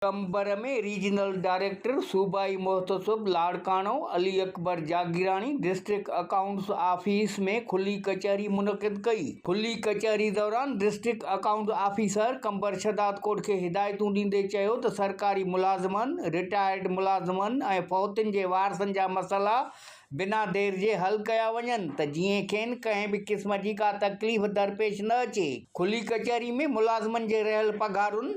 कंबर में regional director सूबाई मोहतसब Larkana Ali Akbar Jagirani district accounts office में खुली कचहरी मुनक़िद कई। खुली कचहरी दौरान डिस्ट्रिक्ट अकाउंट ऑफिसर कंबर शदाद कोट के हिदायतूं ॾींदे चयो त सरकारी मुलाज़मनि, रिटायर्ड मुलाज़मनि ऐं फ़ौतनि जे वारसनि जा मसइला बिना देर जे हल कया वञनि त जीअं खेनि कंहिं बि क़िस्म जी का तकलीफ़ दरपेश न अचे। खुली कचहरी में मुलाज़मनि जे रहियल पघारुनि,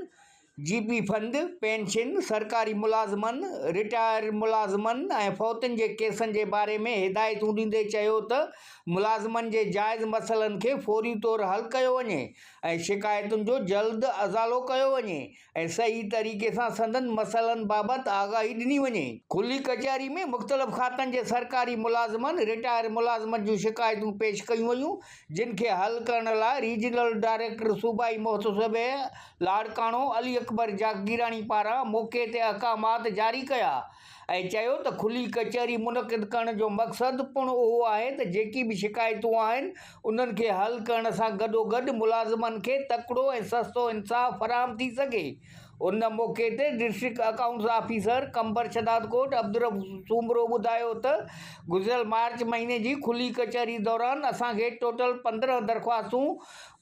जीपी फंड, पेंशन, सरकारी मुलाज़मनि, रिटायर मुलाज़मनि ऐं फ़ौतनि जे केसनि जे बारे में हिदायतूं ॾींदे चयो त मुलाज़मनि जे जाइज़ मसइलनि खे फ़ौरी तौर हल कयो वञे ऐं शिकायतुनि जो जल्द अज़ालो कयो वञे ऐं सही तरीक़े सां संदनि मसइलनि बाबति आगाही ॾिनी वञे। खुली कचहरी में मुख़्तलिफ़ खातनि जे सरकारी मुलाज़मनि, रिटायर मुलाज़मनि जूं शिकायतूं पेश कयूं वयूं, जिन खे हल करण लाइ रीजनल डायरेक्टर सूबाई मोहतसब लाड़काणो अली अकबर जागीरानी पारां मौक़े ते अहकामात जारी कया ऐं चयो त खुली कचहरी मुनक़िद करण जो मक़सदु पिणु उहो आहे त जेकी बि शिकायतूं आहिनि उन्हनि खे हल करण सां गॾोगॾु मुलाज़मनि खे तकिड़ो ऐं सस्तो इंसाफ़ फ़राहम थी सघे। उन मौक़े ते डिस्ट्रिक्ट अकाउंट्स ऑफिसर कंबर शदाद कोट अब्दुर सूमरो ॿुधायो त गुज़िरियल मार्च महीने जी खुली कचहरी दौरान असांखे टोटल 15 दरख़्वास्तूं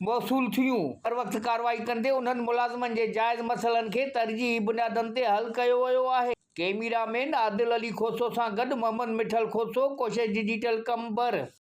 मौसूल थियूं। हर वक़्तु कार्रवाई कंदे उन्हनि मुलाज़मनि जे जाइज़ मसइलनि खे तरजीही बुनियादनि ते हल कयो वियो आहे। कैमरामैन आदिल अली खोसो सां गॾु मोहम्मद मिठल खोसो, कोशिश डिजिटल कंबर।